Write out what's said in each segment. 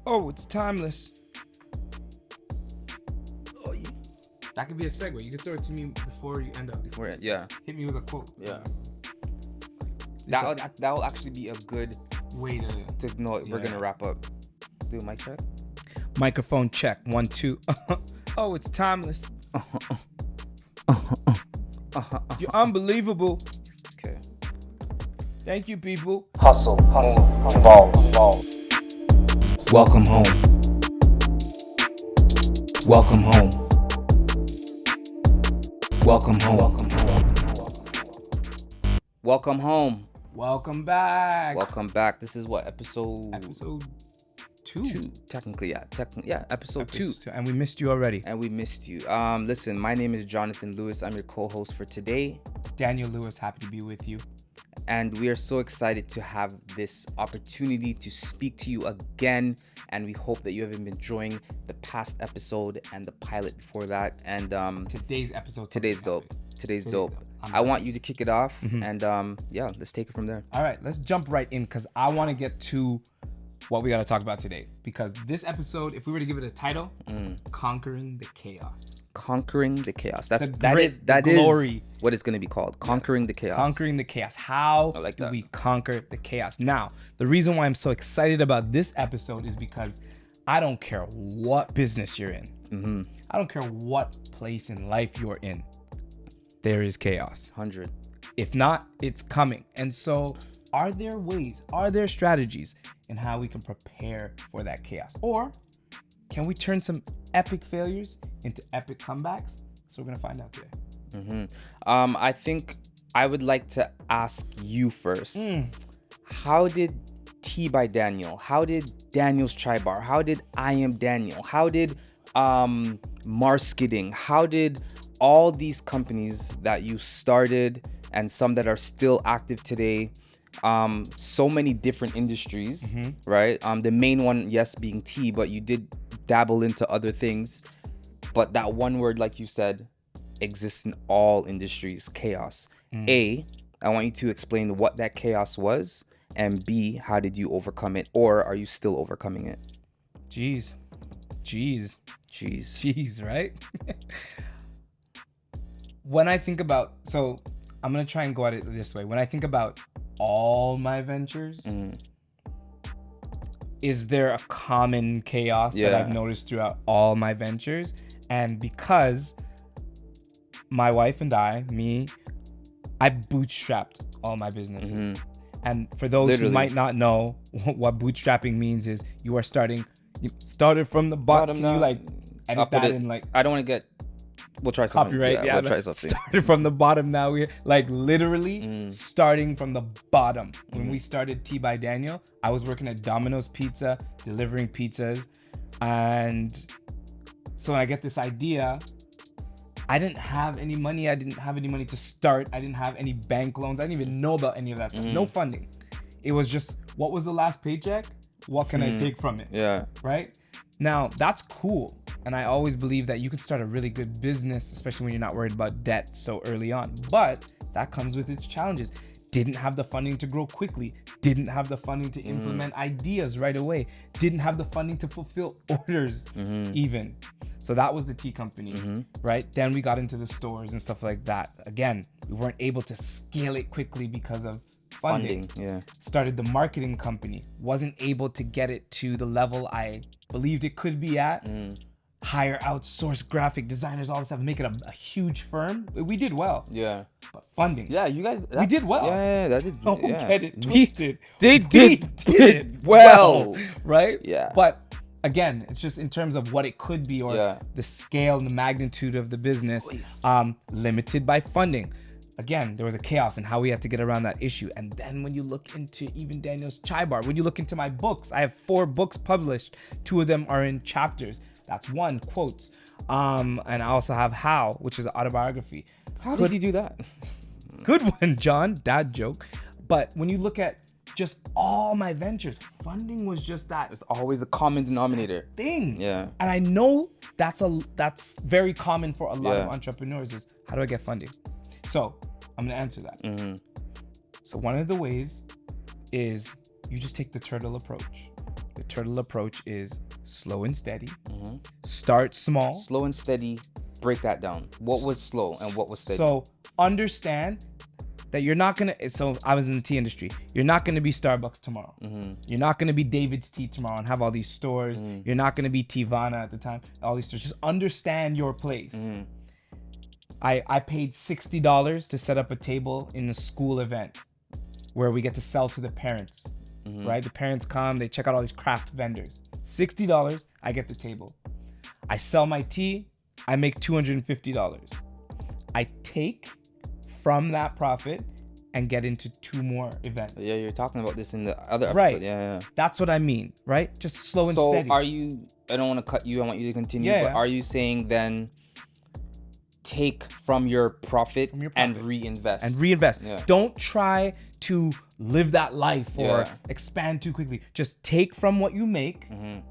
Oh, it's timeless. Oh, yeah. That could be a segue. You can throw it to me before you end up. Before it, yeah. Hit me with a quote. Yeah. That'll actually be a good way to know we're gonna wrap up. Do a mic check. Microphone check. 1, 2. Oh, it's timeless. You're unbelievable. Okay. Thank you, people. Hustle, evolve. Welcome home. Welcome home. Welcome home. Welcome home. Welcome back. Welcome back. This is what episode 2. Technically, yeah. Episode 2. And we missed you already. Listen, my name is Jonathan Lewis. I'm your co-host for today. Daniel Lewis, happy to be with you. And we are so excited to have this opportunity to speak to you again. And we hope that you have been enjoying the past episode and the pilot before that. And today's episode. Today's dope. I want you to kick it off. And let's take it from there. All right, let's jump right in because I want to get to what we got to talk about today. Because this episode, if we were to give it a title, Conquering the Chaos. Conquering the Chaos. That glory. is what it's going to be called. Conquering the Chaos. Conquering the Chaos. How do we conquer the chaos? Now, the reason why I'm so excited about this episode is because I don't care what business you're in. I don't care what place in life you're in. There is chaos. 100. If not, it's coming. And so are there strategies in how we can prepare for that chaos? Or can we turn some epic failures into epic comebacks? So we're going to find out today. I think I would like to ask you first. How did Tea by Daniel? How did Daniel's Chai Bar? How did I Am Daniel? How did Marskidding? How did all these companies that you started and some that are still active today, so many different industries, right? The main one, yes, being tea, but you did dabble into other things. But that one word, like you said, exists in all industries, chaos. A, I want you to explain what that chaos was, and B, how did you overcome it, or are you still overcoming it? Jeez, right? When I think about, so I'm going to try and go at it this way. When I think about all my ventures, is there a common chaos that I've noticed throughout all my ventures? And because my wife and I bootstrapped all my businesses. And for those who might not know, what bootstrapping means is you started from the bottom. Can you edit that in I don't want to get... We'll try something. Copyright, we'll try something. Started from the bottom now. We're literally starting from the bottom. When we started Tea by Daniel, I was working at Domino's Pizza, delivering pizzas. And so when I get this idea, I didn't have any money. I didn't have any money to start. I didn't have any bank loans. I didn't even know about any of that stuff. No funding. It was just, what was the last paycheck? What can I take from it? Yeah. Right? Now, that's cool. And I always believe that you can start a really good business, especially when you're not worried about debt so early on. But that comes with its challenges. Didn't have the funding to grow quickly. Didn't have the funding to implement ideas right away. Didn't have the funding to fulfill orders even. So that was the tea company, right? Then we got into the stores and stuff like that. Again, we weren't able to scale it quickly because of funding. Started the marketing company. Wasn't able to get it to the level I believed it could be at. Hire outsourced graphic designers, all this stuff, make it a huge firm. We did well. But funding. You guys... we did well. That did... Don't get it twisted. They did well. Right? Yeah. But again, it's just in terms of what it could be or the scale and the magnitude of the business, limited by funding. Again, there was a chaos in how we had to get around that issue. And then when you look into even Daniel's Chai Bar, when you look into my books, I have 4 books published. 2 of them are in chapters. That's 1, quotes. And I also have How, which is an autobiography. How did you do that? Good one, John. Dad joke. But when you look at just all my ventures, funding was just that. It's always a common denominator. Thing. Yeah. And I know that's very common for a lot of entrepreneurs is, how do I get funding? So I'm going to answer that. So one of the ways is you just take the turtle approach. The turtle approach is slow and steady. Start small. Slow and steady. Break that down. What was slow and what was steady? So understand that you're not gonna. So I was in the tea industry. You're not gonna be Starbucks tomorrow. You're not gonna be David's Tea tomorrow and have all these stores. You're not gonna be Tivana at the time. All these stores. Just understand your place. I paid $60 to set up a table in a school event where we get to sell to the parents. Right? The parents come. They check out all these craft vendors. $60. I get the table. I sell my tea. I make $250. I take from that profit and get into 2 more events. Yeah, you're talking about this in the other episode. Right. Yeah. That's what I mean, right? Just slow and So steady. are you, I don't want to cut you, I want you to continue, Yeah, but yeah. are you saying then take from your profit, and reinvest? Yeah. Don't try to live that life or expand too quickly. Just take from what you make.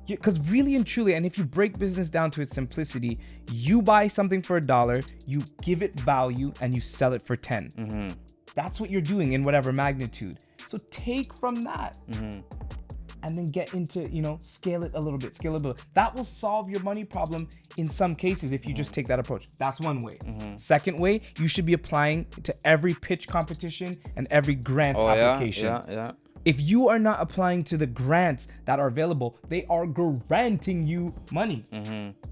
Because really and truly, and if you break business down to its simplicity, you buy something for $1, you give it value, and you sell it for 10. That's what you're doing in whatever magnitude. So take from that. And then get into, scale it a little bit, That will solve your money problem in some cases if you just take that approach. That's one way. Second way, you should be applying to every pitch competition and every grant application. Yeah. If you are not applying to the grants that are available, they are granting you money.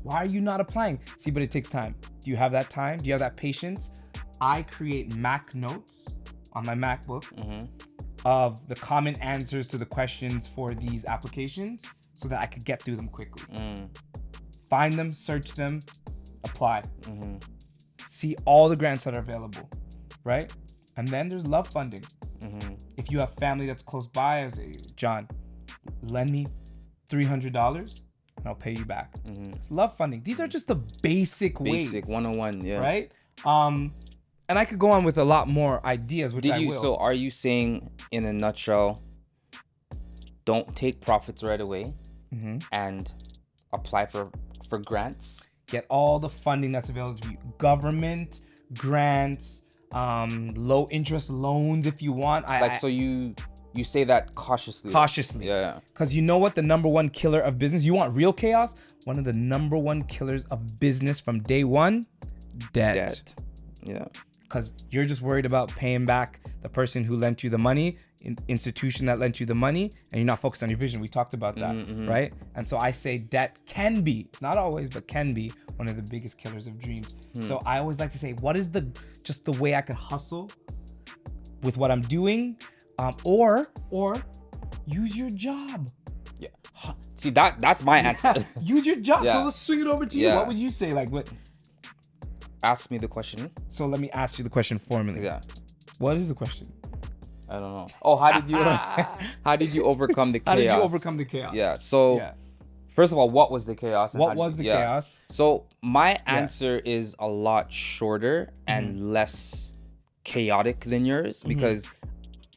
Why are you not applying? See, but it takes time. Do you have that time? Do you have that patience? I create Mac notes on my MacBook of the common answers to the questions for these applications so that I could get through them quickly. Find them, search them, apply. See all the grants that are available, right? And then there's love funding. If you have family that's close by, I say, John, lend me $300 and I'll pay you back. It's love funding. These are just the basic ways. Basic 101, yeah. Right? And I could go on with a lot more ideas, which I will. So are you saying, in a nutshell, don't take profits right away and apply for grants? Get all the funding that's available to you. Government, grants, low interest loans if you want. So you say that cautiously. Cautiously. Yeah. Because you know what the number one killer of business? You want real chaos? One of the number one killers of business from day one? Debt. Yeah. Because you're just worried about paying back the person who lent you the money, institution that lent you the money, and you're not focused on your vision. We talked about that, right? And so I say debt can be, it's not always, but can be one of the biggest killers of dreams. So I always like to say, what is just the way I could hustle with what I'm doing, or use your job. Yeah. See, that's my answer. Use your job. Yeah. So let's swing it over to you. Yeah. What would you say? What? Ask me the question. So let me ask you the question formally. Yeah. What is the question? I don't know. Oh, how did you overcome the chaos? How did you overcome the chaos? Yeah. So first of all, what was the chaos? What was the chaos? So my answer is a lot shorter and less chaotic than yours, because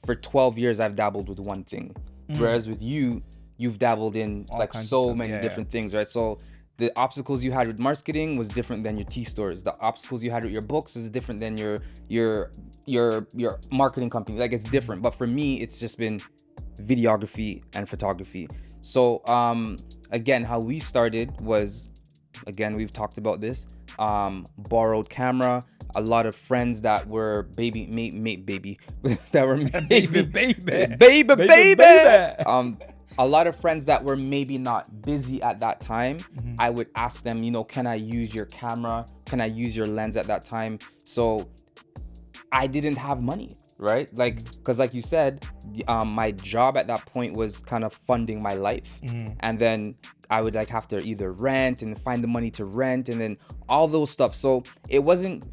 for 12 years I've dabbled with one thing, whereas with you've dabbled in All like kinds of so stuff. many different things, right? So the obstacles you had with marketing was different than your tea stores. The obstacles you had with your books was different than your marketing company. Like, it's different. But for me, it's just been videography and photography. So again, how we started was, again, we've talked about this, borrowed camera. A lot of friends that were baby a lot of friends that were maybe not busy at that time. I would ask them, can I use your camera? Can I use your lens at that time? So I didn't have money, right? Because like you said, my job at that point was kind of funding my life. And then I would have to either rent and find the money to rent and then all those stuff. So it wasn't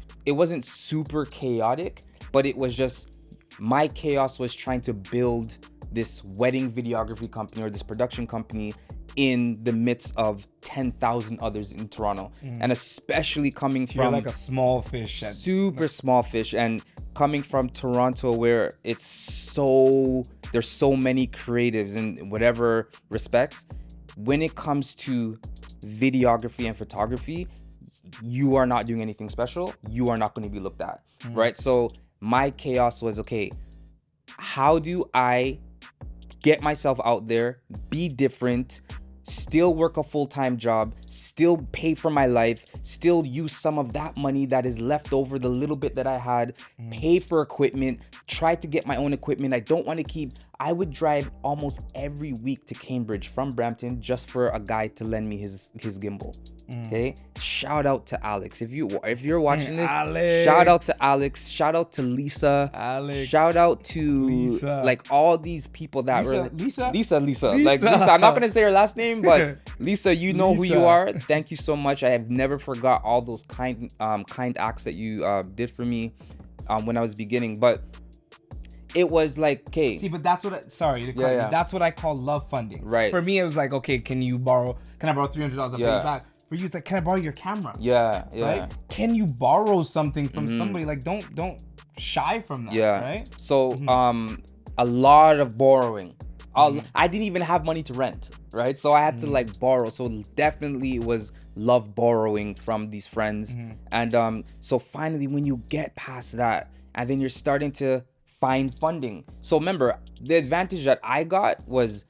super chaotic, but it was just, my chaos was trying to build this wedding videography company or this production company in the midst of 10,000 others in Toronto. And especially coming from, you're like a small fish. Super small fish, and coming from Toronto where there's so many creatives in whatever respects. When it comes to videography and photography, you are not doing anything special. You are not going to be looked at, right? So my chaos was, okay, how do I get myself out there, be different, still work a full-time job, still pay for my life, still use some of that money that is left over, the little bit that I had, pay for equipment, try to get my own equipment. I would drive almost every week to Cambridge from Brampton just for a guy to lend me his gimbal. Okay, shout out to Alex. If you're watching this, Alex. shout out to Alex. Shout out to Lisa. Alex. Shout out to Lisa. like all these people that Lisa? Lisa. Like Lisa. I'm not gonna say her last name, but Lisa, you know who you Lisa. are. Thank you so much. I have never forgot all those kind acts that you did for me when I was beginning. But it was like, okay. See, but that's what that's what I call love funding. Right. For me, it was like, okay, can I borrow $300? I'll pay you back. For you, it's like, can I borrow your camera? Yeah. Right? Can you borrow something from somebody? Like, don't shy from that. Yeah. Right? So a lot of borrowing. I didn't even have money to rent, right? So I had to like borrow. So definitely it was love borrowing from these friends. And so finally, when you get past that, and then you're starting to find funding. So remember, the advantage that I got was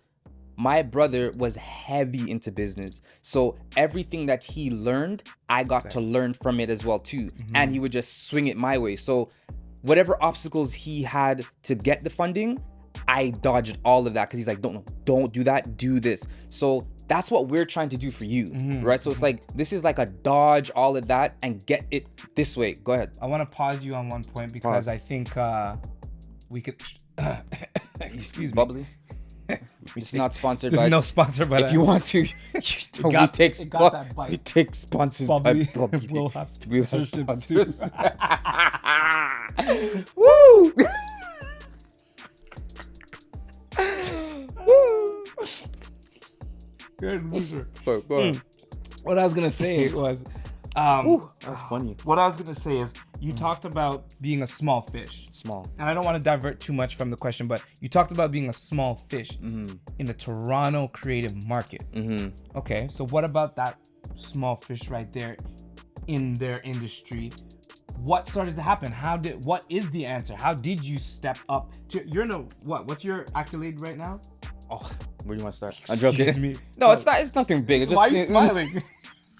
my brother was heavy into business. So everything that he learned, I got to learn from it as well too. And he would just swing it my way. So whatever obstacles he had to get the funding, I dodged all of that because he's like, don't do that, do this. So that's what we're trying to do for you, right? So it's like, this is like a dodge all of that and get it this way. Go ahead. I want to pause you on one point because I think we could excuse me. Bubbly. It's not sponsored by. There's no sponsor, but if you want to, we take sponsors Bubbly. by Bubbly. We'll have sponsorship sponsors. Woo! Good loser. Go ahead. What I was gonna say was, That's funny. what I was gonna say is, you talked about being a small fish. Small. And I don't want to divert too much from the question, but you talked about being a small fish in the Toronto creative market. Okay, so what about that small fish right there in their industry? What started to happen? What is the answer? How did you step up to, what's your accolade right now? Oh, where do you want to start? I'm Excuse joking. me. No, it's not. It's nothing big. It just, Why are you smiling?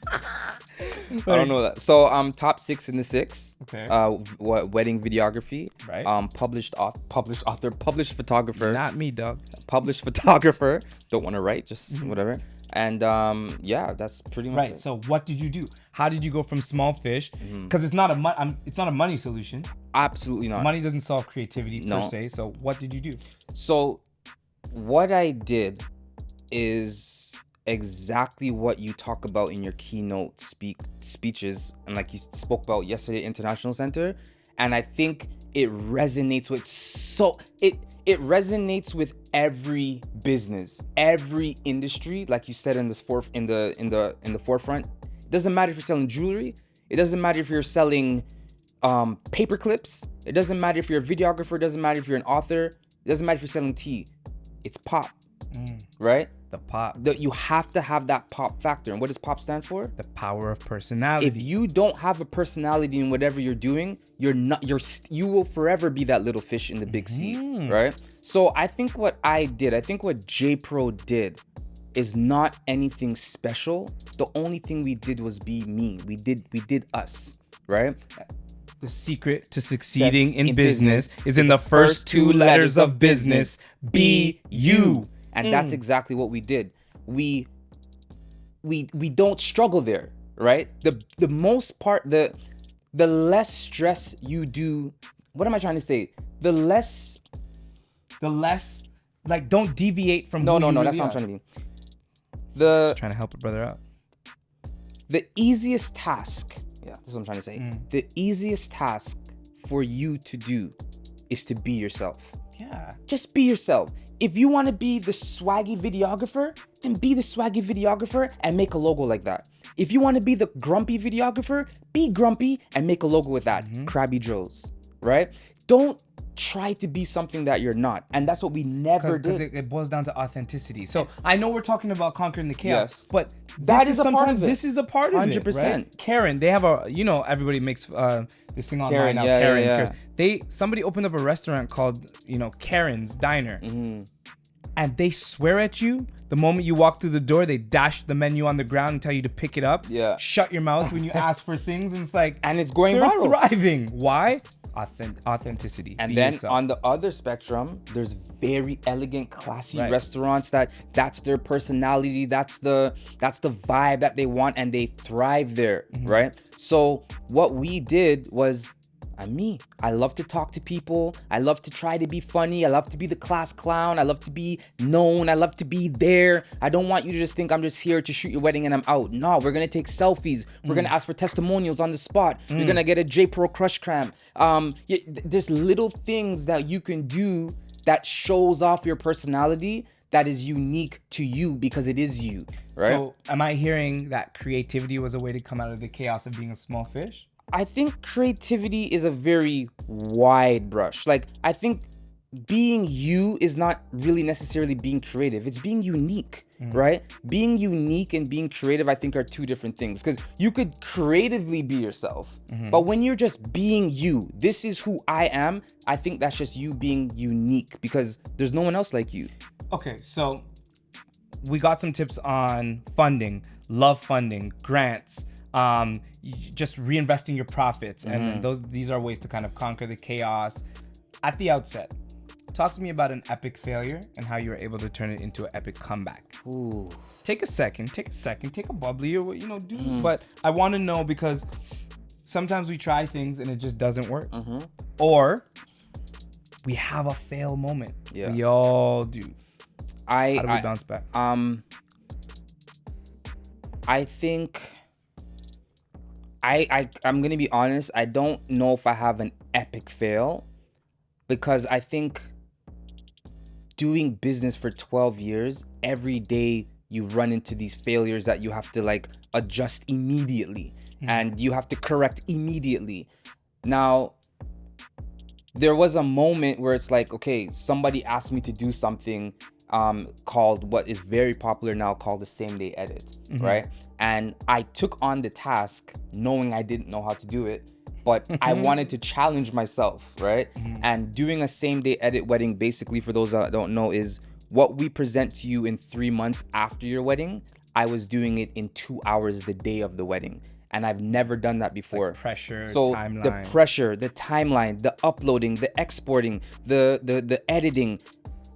I don't know that. So top 6 in the 6. Okay. Wedding videography. Right. Published author, published photographer. Not me, dog. Published photographer. Don't want to write, just whatever. And yeah, that's pretty much Right. it. So what did you do? How did you go from small fish? Because it's not a money solution. Absolutely not. Money doesn't solve creativity per No. se. So what did you do? So what I did is exactly what you talk about in your keynote speeches, and like you spoke about yesterday at International Center. And I think it resonates with it resonates with every business, every industry, like you said in the forefront. It doesn't matter if you're selling jewelry. It doesn't matter if you're selling paper clips. It doesn't matter if you're a videographer. It doesn't matter if you're an author. It doesn't matter if you're selling tea. It's pop, right? The pop. You have to have that pop factor. And what does pop stand for? The power of personality. If you don't have a personality in whatever you're doing, you will forever be that little fish in the big sea, right? So I think what J Pro did is not anything special. The only thing we did was be me. We did us, right? The secret to succeeding in business is in the first 2 letters of business. Be you. And that's exactly what we did. We don't struggle there, right? The most part, the less stress you do. What am I trying to say? The less, like, don't deviate from. No, who you that's really what I'm are. trying to do. Trying to help a brother out. The easiest task, that's what I'm trying to say. The easiest task for you to do is to be yourself. Yeah. Just be yourself. If you want to be the swaggy videographer, then be the swaggy videographer and make a logo like that. If you want to be the grumpy videographer, be grumpy and make a logo with that. Krabby Joe's, right? Don't try to be something that you're not. And that's what we never did. Because it boils down to authenticity. So I know we're talking about conquering the chaos, Yes. but That is a part of it. This is a part of 100%. it, right? Karen, they have everybody makes this thing online Karen, now. yeah, Karen's. yeah, yeah. Somebody opened up a restaurant called, Karen's Diner. and they swear at you. The moment you walk through the door, they dash the menu on the ground and tell you to pick it up. Yeah. Shut your mouth when you ask for things, and it's like, And it's going they're viral. thriving. Why? Authenticity. And Be then yourself. on the other spectrum, there's very elegant, classy Right. restaurants that's their personality, that's the vibe that they want, and they thrive there, right? So what we did was, I love to talk to people. I love to try to be funny. I love to be the class clown. I love to be known. I love to be there. I don't want you to just think I'm just here to shoot your wedding and I'm out. No, we're gonna take selfies. We're gonna ask for testimonials on the spot. You're gonna get a J-Pro crush cram. There's little things that you can do that shows off your personality that is unique to you because it is you, right? So am I hearing that creativity was a way to come out of the chaos of being a small fish? I think creativity is a very wide brush. Like, I think being you is not really necessarily being creative. It's being unique, right? Being unique and being creative, I think, are two different things. Because you could creatively be yourself, but when you're just being you, this is who I am, I think that's just you being unique because there's no one else like you. Okay, so we got some tips on funding, love funding, grants, just reinvesting your profits, and these are ways to kind of conquer the chaos. At the outset, talk to me about an epic failure and how you were able to turn it into an epic comeback. Ooh. Take a bubbly, or but I want to know, because sometimes we try things and it just doesn't work, or we have a fail moment. Yeah. We all do. How do we bounce back? I think I'm gonna be honest, I don't know if I have an epic fail, because I think doing business for 12 years, every day you run into these failures that you have to like adjust immediately and you have to correct immediately. Now, there was a moment where it's like, okay, somebody asked me to do something called, what is very popular now, called the same day edit, right? And I took on the task knowing I didn't know how to do it, but I wanted to challenge myself, right? And doing a same day edit wedding, basically, for those that don't know, is what we present to you in 3 months after your wedding. I was doing it in 2 hours the day of the wedding. And I've never done that before. Like pressure, so timeline. the pressure, the timeline, the uploading, the exporting, the editing,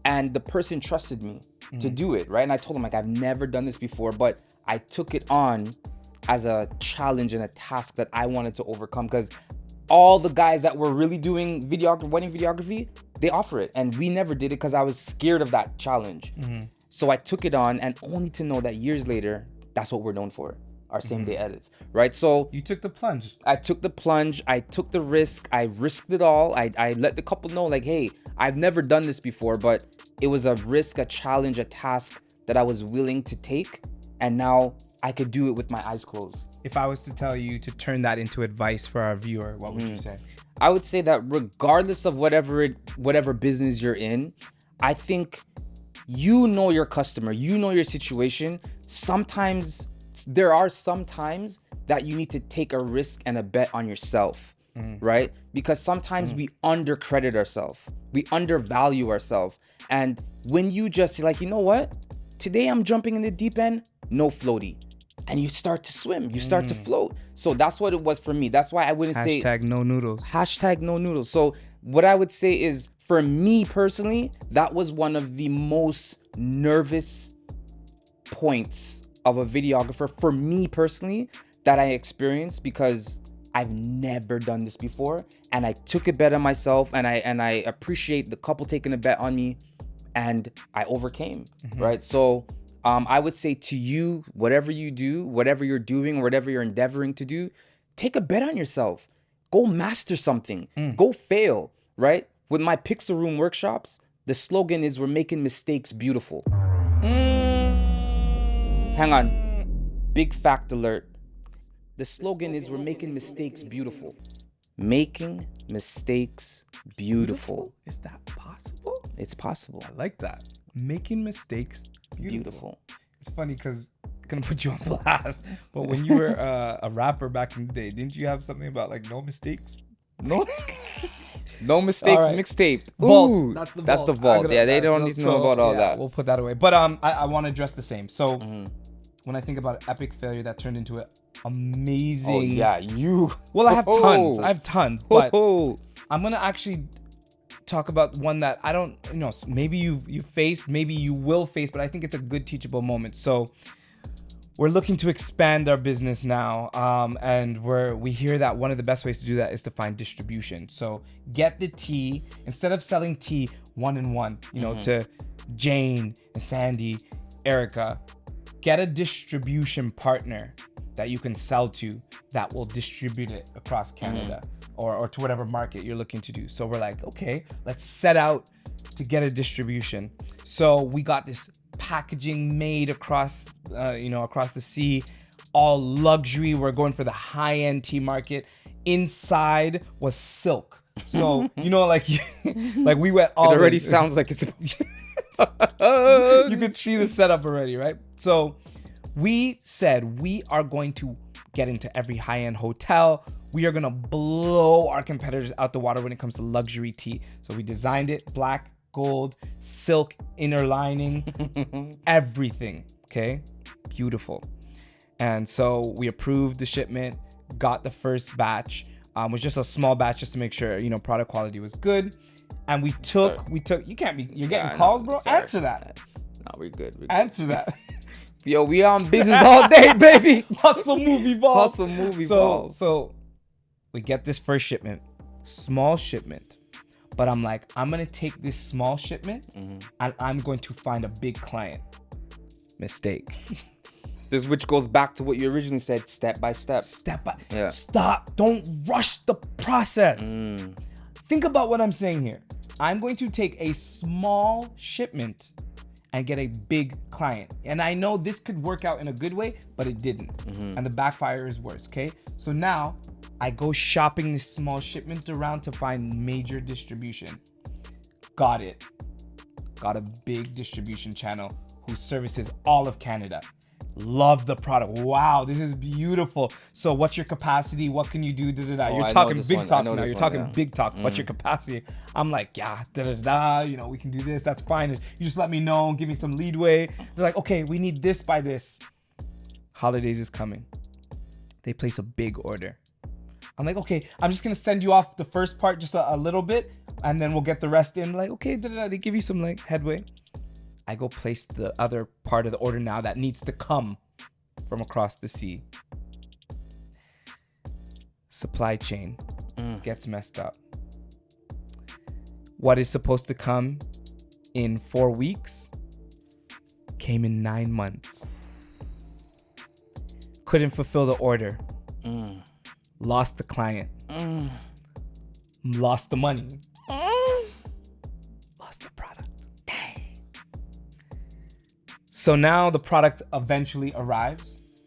and the person trusted me to do it, right? And I told them, like, I've never done this before, but I took it on as a challenge and a task that I wanted to overcome, because all the guys that were really doing wedding videography, they offer it, and we never did it because I was scared of that challenge. So I took it on, and only to know that years later, that's what we're known for, our same day edits, right? So You took the plunge. I took the plunge, I took the risk, I risked it all. I let the couple know, like, hey, I've never done this before, but it was a risk, a challenge, a task that I was willing to take, and now I could do it with my eyes closed. If I was to tell you to turn that into advice for our viewer, what would you say? I would say that regardless of whatever business you're in, I think you know your customer, you know your situation. Sometimes there are some times that you need to take a risk and a bet on yourself, right? Because sometimes we undercredit ourselves, we undervalue ourselves. And when you just like, you know what? Today I'm jumping in the deep end, no floaty. And you start to swim, you start to float. So that's what it was for me. That's why I wouldn't say Hashtag no noodles. hashtag no noodles. So what I would say is, for me personally, that was one of the most nervous points of a videographer for me personally that I experienced, because I've never done this before, and I took a bet on myself, and I appreciate the couple taking a bet on me, and I overcame, right? So I would say to you, whatever you do, whatever you're doing, whatever you're endeavoring to do, take a bet on yourself. Go master something. Go fail, right? With my Pixel Room workshops, the slogan is, we're making mistakes beautiful. Hang on. Big fact alert. The slogan is, we're making mistakes beautiful. Making mistakes beautiful. Is that possible? It's possible. I like that. Making mistakes beautiful. It's funny because I'm gonna put you on blast, but when you were a rapper back in the day, didn't you have something about like no mistakes? No. No mistakes, All right. Mixtape. Vault. Ooh, That's the vault. Yeah, they don't need to know about all that. We'll put that away. But I want to address the same. So when I think about epic failure that turned into an amazing. Oh yeah, you. Well, I have tons. But Oh. I'm gonna actually talk about one that I don't, maybe you faced, maybe you will face, but I think it's a good teachable moment. So we're looking to expand our business now, and we hear that one of the best ways to do that is to find distribution. So get the tea, instead of selling tea one-on-one, to Jane and Sandy, Erica, get a distribution partner that you can sell to that will distribute it across Canada. Or to whatever market you're looking to do. So we're like, okay, let's set out to get a distribution. So we got this packaging made across the sea, all luxury. We're going for the high-end tea market. Inside was silk. So, like we went all. It already sounds like it's. You could see the setup already, right? So we said we are going to get into every high-end hotel. We are gonna blow our competitors out the water when it comes to luxury tea. So we designed it black, gold, silk inner lining, everything. Okay, beautiful. And so we approved the shipment, got the first batch. Was just a small batch just to make sure product quality was good. And we took. You're getting calls, bro. Sorry. Answer that. No, we're good. Answer that. Yo, we on business all day, baby. Hustle movie balls. So we get this first shipment, small shipment, but I'm like, I'm gonna take this small shipment and I'm going to find a big client. Mistake. This which goes back to what you originally said, step by step. Yeah. Stop. Don't rush the process. Think about what I'm saying here. I'm going to take a small shipment and get a big client. And I know this could work out in a good way, but it didn't. And the backfire is worse, okay? So now I go shopping this small shipment around to find major distribution. Got it. Got a big distribution channel who services all of Canada. Love the product. Wow, this is beautiful. So what's your capacity? What can you do? You're talking big talk now. You're talking big talk. What's your capacity? I'm like, yeah, we can do this. That's fine. You just let me know. Give me some leadway. They're like, okay, we need this by this. Holidays is coming. They place a big order. I'm like, okay, I'm just going to send you off the first part just a little bit, and then we'll get the rest in. Like, okay, they give you some headway. I go place the other part of the order now that needs to come from across the sea. Supply chain gets messed up. What is supposed to come in 4 weeks came in 9 months. Couldn't fulfill the order. Lost the client. Lost the money. Lost the product. So now the product eventually arrives.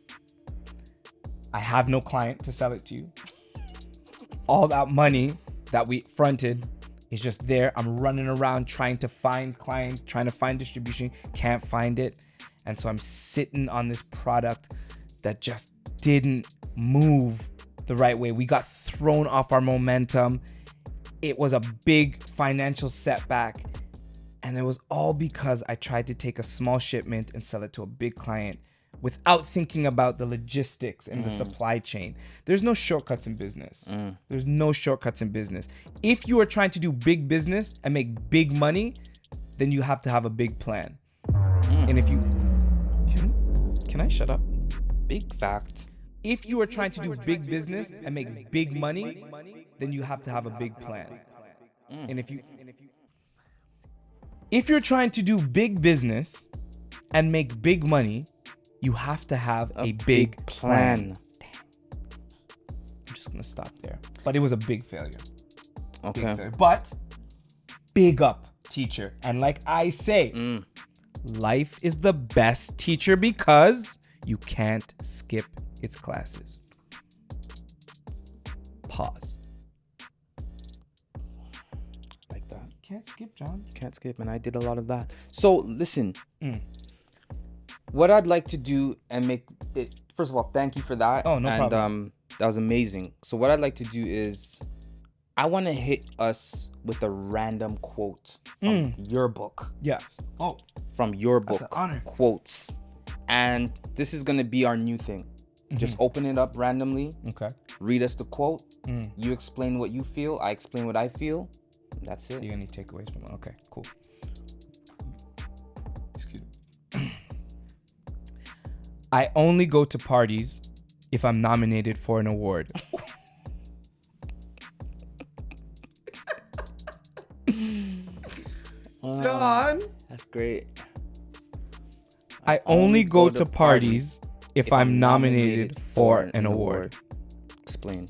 I have no client to sell it to. All that money that we fronted is just there. I'm running around trying to find clients, trying to find distribution, can't find it. And so I'm sitting on this product that just didn't move the right way. We got thrown off our momentum. It was a big financial setback. And it was all because I tried to take a small shipment and sell it to a big client without thinking about the logistics and the supply chain. There's no shortcuts in business. There's no shortcuts in business. If you are trying to do big business and make big money, then you have to have a big plan. And if you... Can I shut up? Big fact. If you are trying to do big business and make big money, then you have to have a big plan. And if you're trying to do big business and make big money, you have to have a big plan. I'm just gonna stop there. But it was a big failure. Okay. Big failure. But big up, teacher. And like I say, life is the best teacher because you can't skip its classes. Pause. Can't skip, John. Can't skip, and I did a lot of that. So listen, what I'd like to do and make it. First of all, thank you for that. Oh, no problem. That was amazing. So what I'd like to do is, I want to hit us with a random quote from your book. Yes. Oh, From your book. That's an honor. Quotes. And this is going to be our new thing. Just open it up randomly. okay. Read us the quote. You explain what you feel. I explain what I feel. That's it. You're gonna need takeaways from it. Okay, cool. Excuse me. I only go to parties if I'm nominated for an award. John. That's great. I only go to parties if I'm nominated for an award. Explain.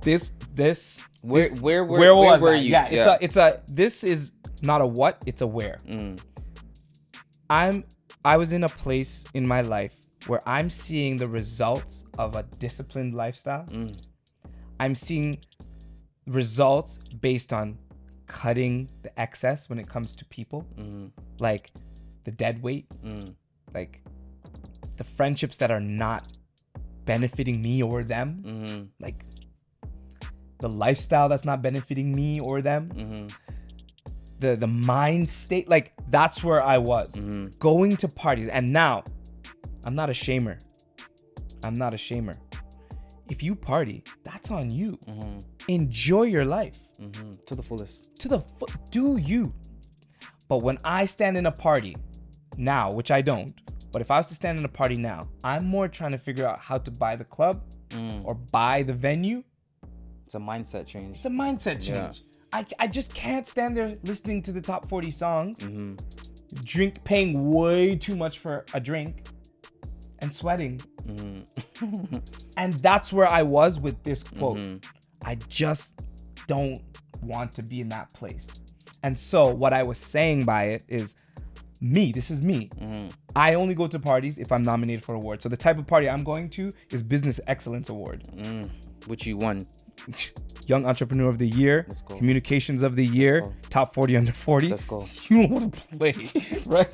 Where were was I? you? Yeah, this is not a what, it's a where. I was in a place in my life where I'm seeing the results of a disciplined lifestyle. I'm seeing results based on cutting the excess when it comes to people, like the dead weight, like the friendships that are not benefiting me or them, like the lifestyle that's not benefiting me or them, the mind state. Like that's where I was going to parties. And now I'm not a shamer. If you party, that's on you. Enjoy your life To the fullest. do you. But when I stand in a party now, which I don't, but if I was to stand in a party now, I'm more trying to figure out how to buy the club or buy the venue. It's a mindset change. It's a mindset change. I just can't stand there listening to the top 40 songs, paying way too much for a drink, and sweating. And that's where I was with this quote. I just don't want to be in that place. And so what I was saying by it is this is me. I only go to parties if I'm nominated for awards. So the type of party I'm going to is Business Excellence Award. Which you won. Young Entrepreneur of the Year, Communications of the Year, Top 40 Under 40. Let's go. You don't want to play, right?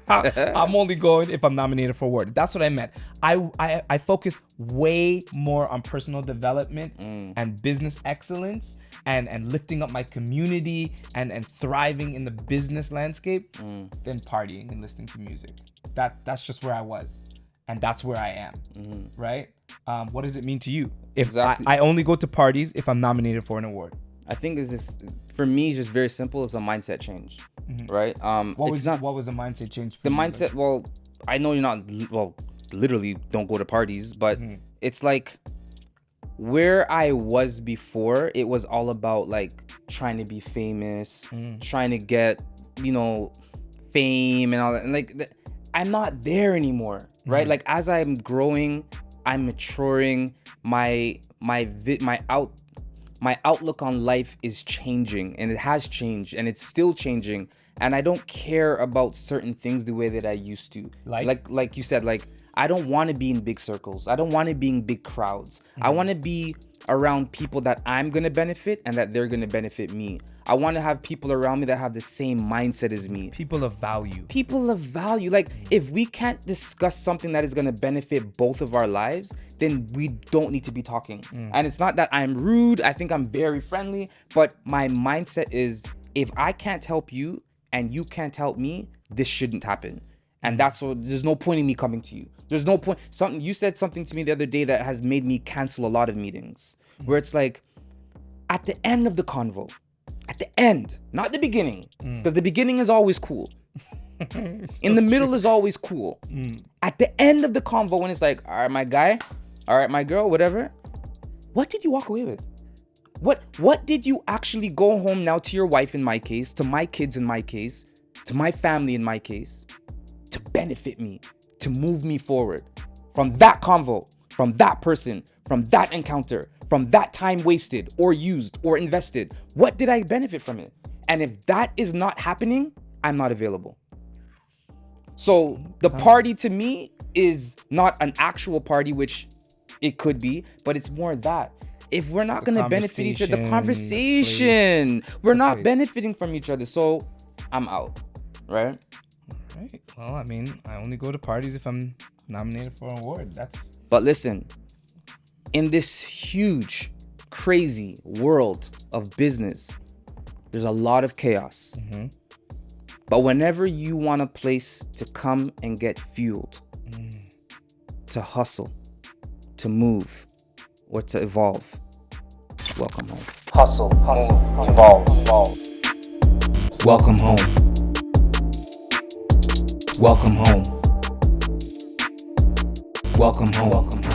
I'm only going if I'm nominated for award. That's what I meant. I focus way more on personal development and business excellence and lifting up my community and thriving in the business landscape than partying and listening to music. That's just where I was. And that's where I am, right? What does it mean to you? If I only go to parties if I'm nominated for an award. I think for me, it's just very simple. It's a mindset change, right? What was the mindset change for the you? mindset? Well, I know you're not, literally don't go to parties, but it's like where I was before, it was all about like trying to be famous, trying to get, fame and all that. And like, I'm not there anymore, right? Like as I'm growing, I'm maturing, my outlook on life is changing, and it has changed, and it's still changing, and I don't care about certain things the way that I used to. Like you said, like I don't want to be in big circles. I don't want to be in big crowds. I want to be around people that I'm going to benefit and that they're going to benefit me. I want to have people around me that have the same mindset as me. People of value. Like if we can't discuss something that is going to benefit both of our lives, then we don't need to be talking. And it's not that I'm rude. I think I'm very friendly, but my mindset is if I can't help you and you can't help me, this shouldn't happen. And that's what, there's no point in me coming to you. There's no point. You said something to me the other day that has made me cancel a lot of meetings, where it's like at the end of the convo, at the end, not the beginning, because the beginning is always cool. In the middle is always cool. At the end of the convo, when it's like, all right, my guy, all right, my girl, whatever, what did you walk away with? What did you actually go home now to your wife in my case, to my kids in my case, to my family in my case, to benefit me, to move me forward from that convo, from that person, from that encounter, from that time wasted or used or invested? What did I benefit from it? And if that is not happening, I'm not available. So the party to me is not an actual party, which it could be, but it's more that. If we're not going to benefit each other, the conversation, we're not benefiting from each other. So I'm out, right? Right. Well, I mean, I only go to parties if I'm nominated for an award. But listen, in this huge, crazy world of business, there's a lot of chaos. But whenever you want a place to come and get fueled, to hustle, to move, or to evolve, welcome home. Hustle, move, evolve. Welcome home. Welcome home. Welcome home.